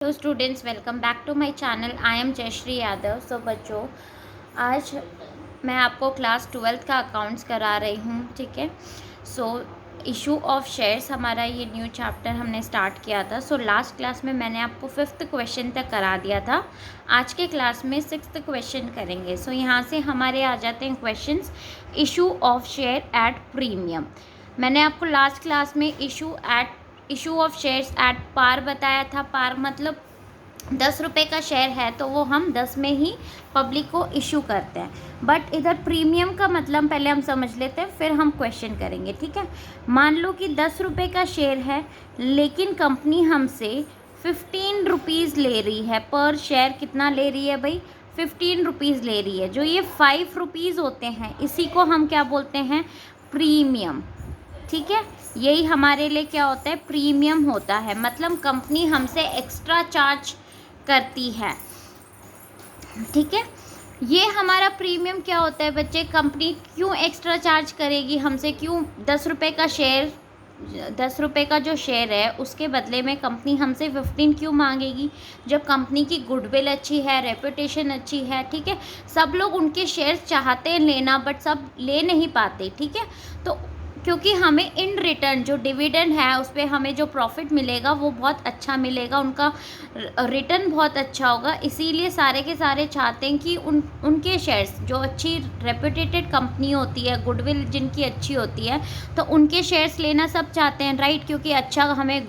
Hello students, welcome back to my channel. I am Jayshree Yadav. So बच्चों, आज मैं आपको क्लास 12th का अकाउंट्स करा रही हूँ। ठीक है। सो इशू ऑफ शेयर्स हमारा ये न्यू चैप्टर हमने स्टार्ट किया था। सो लास्ट क्लास में मैंने आपको 5th क्वेश्चन तक करा दिया था। आज के क्लास में 6th क्वेश्चन करेंगे। सो यहाँ से हमारे आ जाते हैं questions. Issue of share at premium. मैंने आपको लास्ट क्लास में issue of shares at par बताया था। पार मतलब 10 रुपये का शेयर है तो वो हम 10 में ही पब्लिक को इशू करते हैं। बट इधर प्रीमियम का मतलब पहले हम समझ लेते हैं, फिर हम क्वेश्चन करेंगे। ठीक है। मान लो कि 10 रुपये का शेयर है, लेकिन कंपनी हमसे 15 रुपीज़ ले रही है पर शेयर। कितना ले रही है भाई? 15 रुपीज़ ले रही है। जो ये 5 रुपीज़ होते हैं, इसी को हम क्या बोलते हैं? प्रीमियम। ठीक है। यही हमारे लिए क्या होता है? प्रीमियम होता है। मतलब कंपनी हमसे एक्स्ट्रा चार्ज करती है। ठीक है। ये हमारा प्रीमियम क्या होता है बच्चे? कंपनी क्यों एक्स्ट्रा चार्ज करेगी हमसे? क्यों 10 रुपये का शेयर, 10 रुपये का जो शेयर है उसके बदले में कंपनी हमसे 15 क्यों मांगेगी? जब कंपनी की गुडविल अच्छी है, रेपुटेशन अच्छी है। ठीक है। सब लोग उनके शेयर चाहते हैं लेना, बट सब ले नहीं पाते। ठीक है। तो क्योंकि हमें इन रिटर्न जो डिविडेंड है उस पर हमें जो प्रॉफिट मिलेगा वो बहुत अच्छा मिलेगा, उनका रिटर्न बहुत अच्छा होगा। इसीलिए सारे के सारे चाहते हैं कि उनके शेयर्स, जो अच्छी रेपुटेटेड कंपनी होती है, गुडविल जिनकी अच्छी होती है, तो उनके शेयर्स लेना सब चाहते हैं, राइट? क्योंकि अच्छा हमें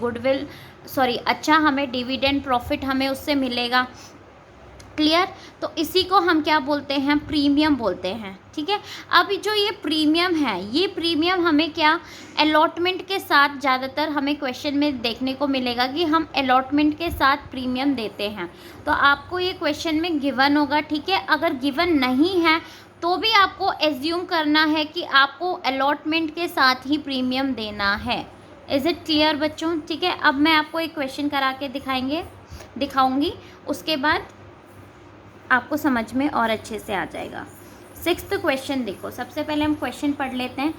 अच्छा हमें डिविडेंड प्रॉफिट हमें उससे मिलेगा। क्लियर? तो इसी को हम क्या बोलते हैं? प्रीमियम बोलते हैं। ठीक है। अब जो ये प्रीमियम है, ये प्रीमियम हमें क्या अलॉटमेंट के साथ, ज़्यादातर हमें क्वेश्चन में देखने को मिलेगा कि हम अलॉटमेंट के साथ प्रीमियम देते हैं। तो आपको ये क्वेश्चन में गिवन होगा। ठीक है। अगर गिवन नहीं है तो भी आपको एज्यूम करना है कि आपको अलॉटमेंट के साथ ही प्रीमियम देना है। इज़ इट क्लियर बच्चों? ठीक है। अब मैं आपको एक क्वेश्चन करा के दिखाऊंगी, उसके बाद आपको समझ में और अच्छे से आ जाएगा। 6th क्वेश्चन देखो। सबसे पहले हम क्वेश्चन पढ़ लेते हैं।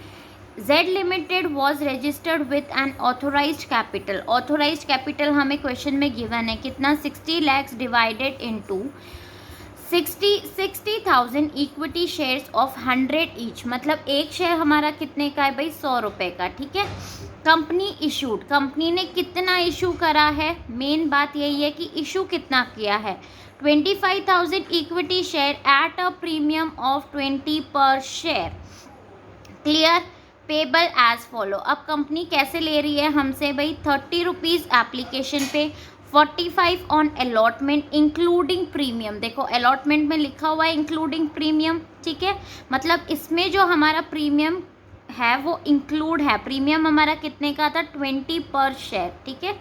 Z limited was registered with an authorised capital. Authorised capital हमें क्वेश्चन में गिवन है कितना? 60 lakhs divided into 60,000 equity shares of 100 each. मतलब एक शेयर हमारा कितने का है भाई? 100 रुपये का। ठीक है। कंपनी इशूड, कंपनी ने कितना इशू करा है? मेन बात यही है कि इशू कितना किया है। 25,000 equity share at a premium of 20 per share. Clear? Payable as follow. अब कंपनी कैसे ले रही है हमसे भाई? 30 रुपीज़ एप्लीकेशन पे, 45 ऑन अलॉटमेंट इंक्लूडिंग प्रीमियम। देखो अलॉटमेंट में लिखा हुआ है इंक्लूडिंग प्रीमियम। ठीक है। मतलब इसमें जो हमारा प्रीमियम है वो इंक्लूड है। प्रीमियम हमारा कितने का था? 20 पर शेयर। ठीक है।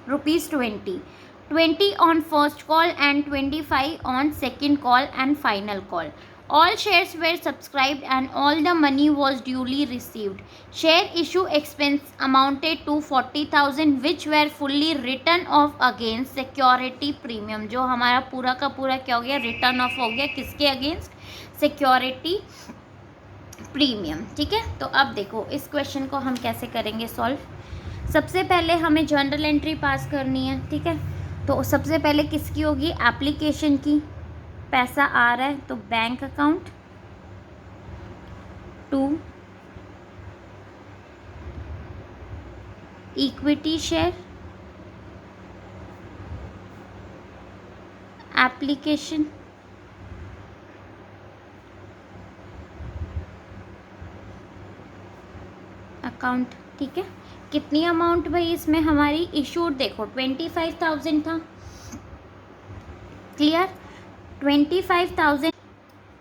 ₹20। 20 on first call and 25 on second call and final call. All shares were subscribed and all the money was duly received. Share issue expense amounted to 40,000 which were fully written off against security premium. जो हमारा पूरा का पूरा क्या हो गया? Return of हो गया। किसके अगेंस्ट? Security premium. ठीक है। तो अब देखो इस क्वेश्चन को हम कैसे करेंगे सॉल्व। सबसे पहले हमें जर्नल एंट्री पास करनी है। ठीक है। तो सबसे पहले किसकी होगी? एप्लीकेशन की। पैसा आ रहा है तो bank account to equity share application account. ठीक है। कितनी अमाउंट भाई इसमें हमारी इशूड? देखो 25,000 था। क्लियर? 25,000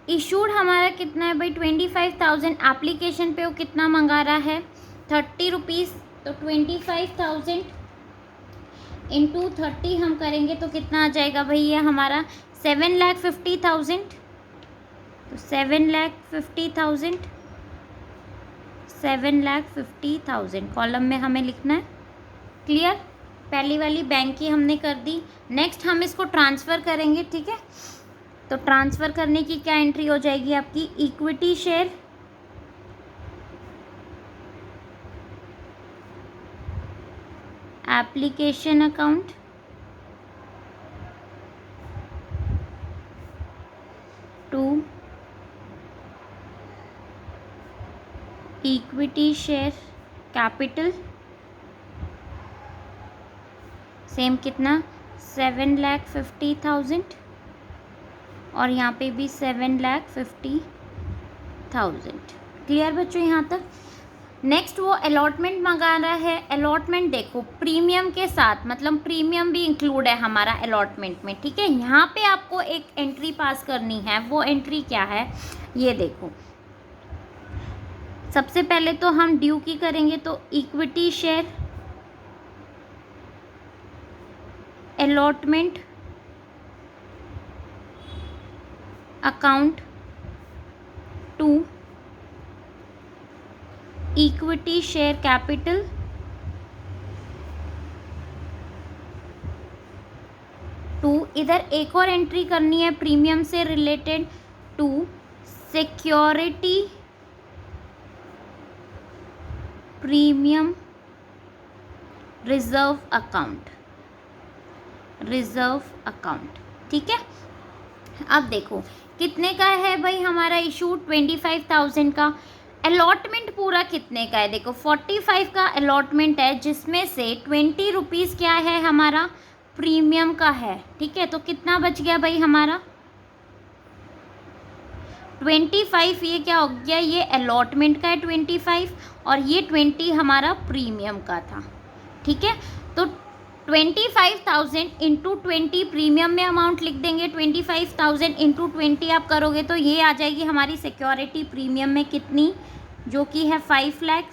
इशूड हमारा कितना है भाई? 25,000। एप्लीकेशन पे वो कितना मंगा रहा है? 30 रुपीज़। तो 25,000 इंटू 30 हम करेंगे तो कितना आ जाएगा भाई? ये हमारा 7,50,000। तो 7,50,000, 7,50,000 कॉलम में हमें लिखना है। क्लियर? पहली वाली बैंक की हमने कर दी। नेक्स्ट हम इसको ट्रांसफ़र करेंगे। ठीक है। तो ट्रांसफ़र करने की क्या एंट्री हो जाएगी आपकी? Equity share application account equity share capital same कितना 7,50,000 और यहाँ पे भी 7,50,000। क्लियर बच्चों यहाँ तक। नेक्स्ट वो अलॉटमेंट मंगा रहा है। अलॉटमेंट देखो प्रीमियम के साथ, मतलब प्रीमियम भी इंक्लूड है हमारा अलॉटमेंट में, ठीक है। यहाँ पे आपको एक एंट्री पास करनी है। वो एंट्री क्या है ये देखो। सबसे पहले तो हम ड्यू की करेंगे, तो equity share allotment account to equity share capital to, इधर एक और एंट्री करनी है प्रीमियम से related, to security premium reserve account, reserve account, ठीक है। अब देखो कितने का है भाई हमारा इशू 25,000 का। अलॉटमेंट पूरा कितने का है देखो 45 का अलॉटमेंट है, जिसमें से 20 रुपीज़ क्या है हमारा प्रीमियम का है, ठीक है। तो कितना बच गया भाई हमारा 25। ये क्या हो गया, ये अलॉटमेंट का है 25 और ये 20 हमारा प्रीमियम का था, ठीक है। तो 25,000 इंटू 20 प्रीमियम में अमाउंट लिख देंगे। 25,000 इंटू 20 आप करोगे तो ये आ जाएगी हमारी सिक्योरिटी प्रीमियम में कितनी, जो कि है 5 लाख,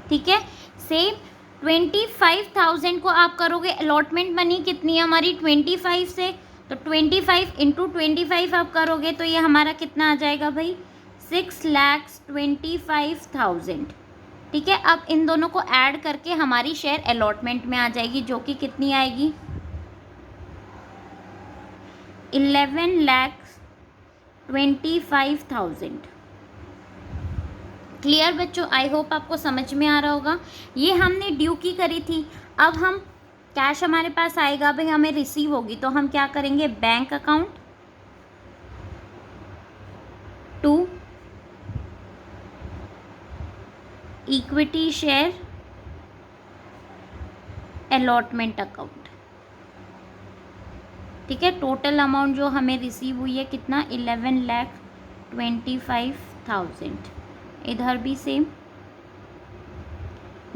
ठीक है। सेम 25,000 को आप करोगे, अलॉटमेंट मनी कितनी है हमारी 25 से, तो 25 इंटू 25 आप करोगे तो ये हमारा कितना आ जाएगा भाई 6,25,000, ठीक है। अब इन दोनों को ऐड करके हमारी शेयर अलॉटमेंट में आ जाएगी, जो कि कितनी आएगी 11,25,000। क्लियर बच्चों, आई होप आपको समझ में आ रहा होगा। ये हमने ड्यू की करी थी। अब हम कैश हमारे पास आएगा भाई, हमें रिसीव होगी, तो हम क्या करेंगे bank account to equity share allotment account, ठीक है। टोटल अमाउंट जो हमें रिसीव हुई है कितना 11,25,000। इधर भी सेम।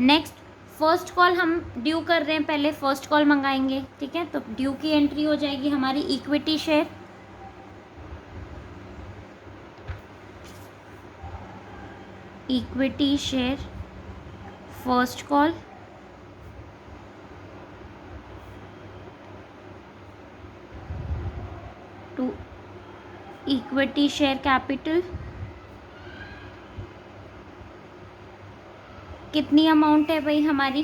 नेक्स्ट फर्स्ट कॉल हम ड्यू कर रहे हैं, पहले फर्स्ट कॉल मंगाएंगे, ठीक है। तो ड्यू की एंट्री हो जाएगी हमारी equity share first call to equity share capital. कितनी अमाउंट है भाई हमारी,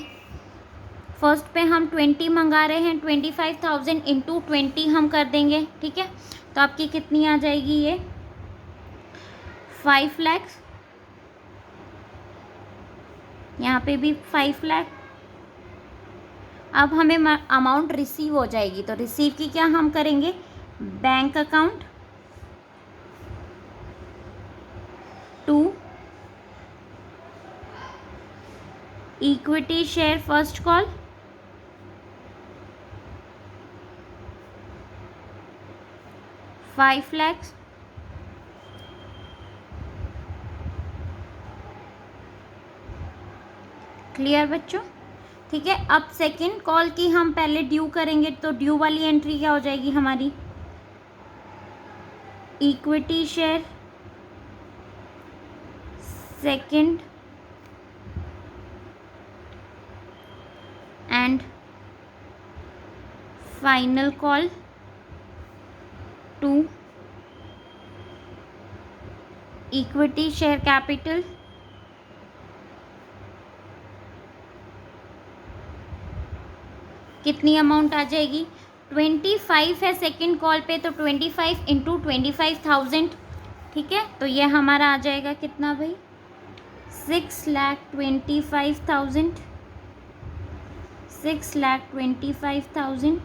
फर्स्ट पे हम 20 मंगा रहे हैं, 25,000 इंटू 20 हम कर देंगे, ठीक है। तो आपकी कितनी आ जाएगी ये 5 लाख, यहाँ पे भी 5 लाख। अब हमें अमाउंट रिसीव हो जाएगी, तो रिसीव की क्या हम करेंगे bank account to equity share first call $5 lakh. Clear बच्चों, ठीक है। अब सेकंड कॉल की हम पहले ड्यू करेंगे, तो ड्यू वाली एंट्री क्या हो जाएगी हमारी equity share second and final call to equity share capital कितनी अमाउंट आ जाएगी 25 है सेकंड कॉल पे, तो 25 इंटू 25,000, ठीक है। तो ये हमारा आ जाएगा कितना भाई 6,25,000, 6,25,000।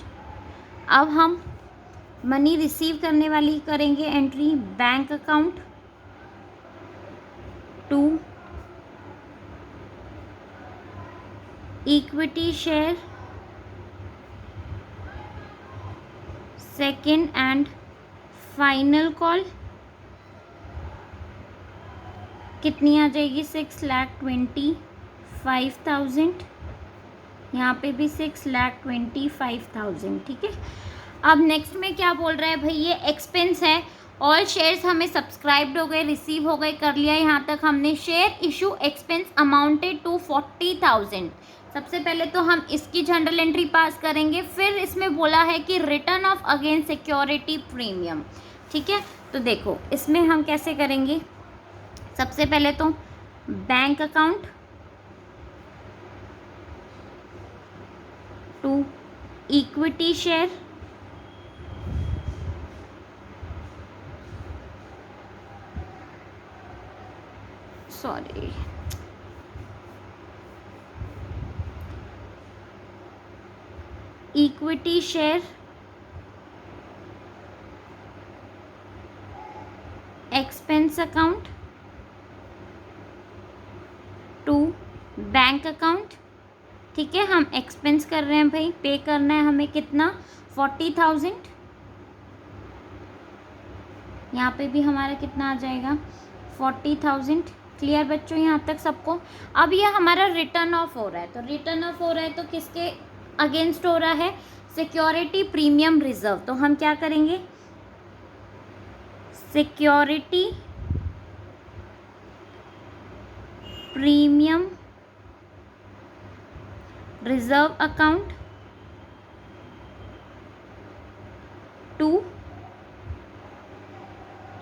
अब हम मनी रिसीव करने वाली करेंगे entry bank account to equity share second and final call कितनी आ जाएगी? 6,25,000। यहाँ पे भी 6,25,000। ठीक है। अब नेक्स्ट में क्या बोल रहा है भाई? ये एक्सपेंस है। ऑल शेयर्स हमें सब्सक्राइब्ड हो गए, रिसीव हो गए, कर लिया यहाँ तक हमने। Share issue expense amounted to 40,000। सबसे पहले तो हम इसकी जनरल एंट्री पास करेंगे, फिर इसमें बोला है कि return of again security premium. ठीक है, तो देखो इसमें हम कैसे करेंगे। सबसे पहले तो bank account to equity share equity share expense account to bank account. ठीक है, हम एक्सपेंस कर रहे हैं भाई, पे करना है हमें कितना? 40,000। यहाँ पे भी हमारा कितना आ जाएगा? 40,000। क्लियर बच्चों यहाँ तक सबको? अब ये हमारा रिटर्न ऑफ हो रहा है, तो रिटर्न ऑफ हो रहा है तो किसके अगेंस्ट हो रहा है? Security premium reserve. तो हम क्या करेंगे? Security premium reserve account to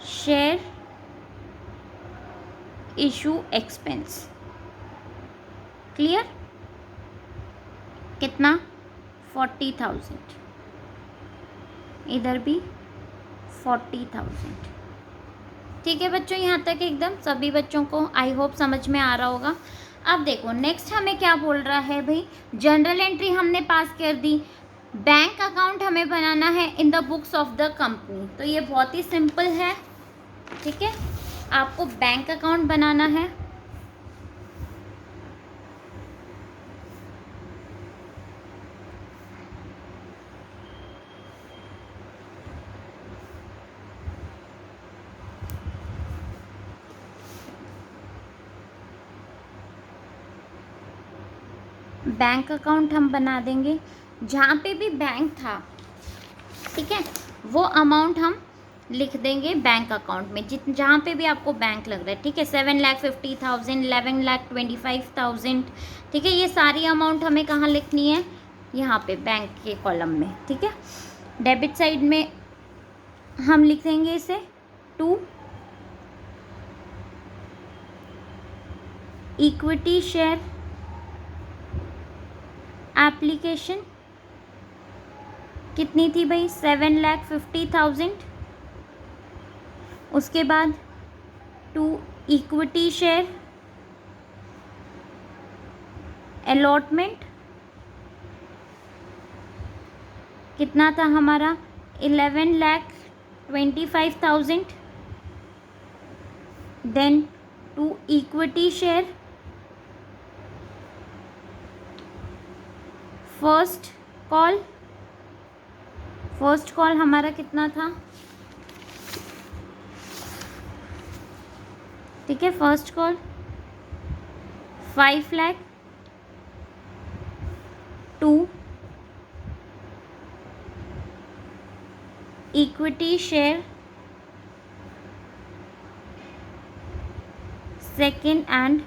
share issue expense. Clear? कितना? 40,000। इधर भी 40,000। ठीक है बच्चों, यहाँ तक एकदम सभी बच्चों को आई होप समझ में आ रहा होगा। अब देखो नेक्स्ट हमें क्या बोल रहा है भाई? जनरल एंट्री हमने पास कर दी, बैंक अकाउंट हमें बनाना है in the books of the company. तो ये बहुत ही सिंपल है। ठीक है, आपको बैंक अकाउंट बनाना है। बैंक अकाउंट हम बना देंगे, जहाँ पे भी बैंक था, ठीक है, वो अमाउंट हम लिख देंगे बैंक अकाउंट में, जहाँ पे भी आपको बैंक लग रहा है। ठीक है, 7,50,000, 11,25,000। ठीक है, ये सारी अमाउंट हमें कहाँ लिखनी है? यहाँ पे बैंक के कॉलम में। ठीक है, डेबिट साइड में हम लिख देंगे इसे टू इक्विटी शेयर एप्लीकेशन। कितनी थी भाई? 7,50,000। उसके बाद टू इक्विटी शेयर अलॉटमेंट कितना था हमारा? 11,25,000। Then to equity share first call हमारा कितना था? ठीक है, first call 5 lakh to equity share second and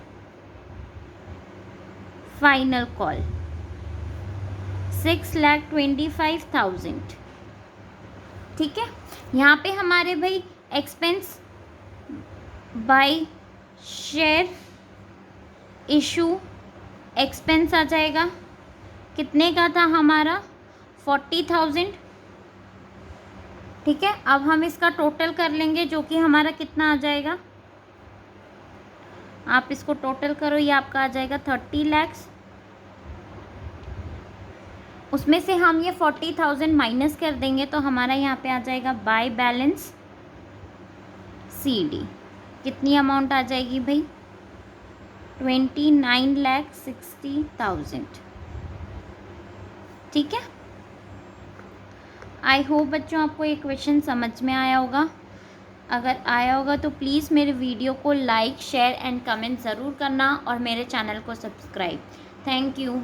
final call 6,25,000। ठीक है, यहाँ पे हमारे भाई expense by share issue expense आ जाएगा। कितने का था हमारा? 40,000। ठीक है, अब हम इसका टोटल कर लेंगे, जो कि हमारा कितना आ जाएगा? आप इसको टोटल करो, ये आपका आ जाएगा 30 लाख। उसमें से हम ये 40,000 माइनस कर देंगे, तो हमारा यहाँ पे आ जाएगा बाय बैलेंस CD। कितनी अमाउंट आ जाएगी भाई? 29,60,000। ठीक है, आई होप बच्चों आपको ये क्वेश्चन समझ में आया होगा। अगर आया होगा तो प्लीज़ मेरे वीडियो को लाइक, शेयर एंड कमेंट ज़रूर करना और मेरे चैनल को सब्सक्राइब। Thank you.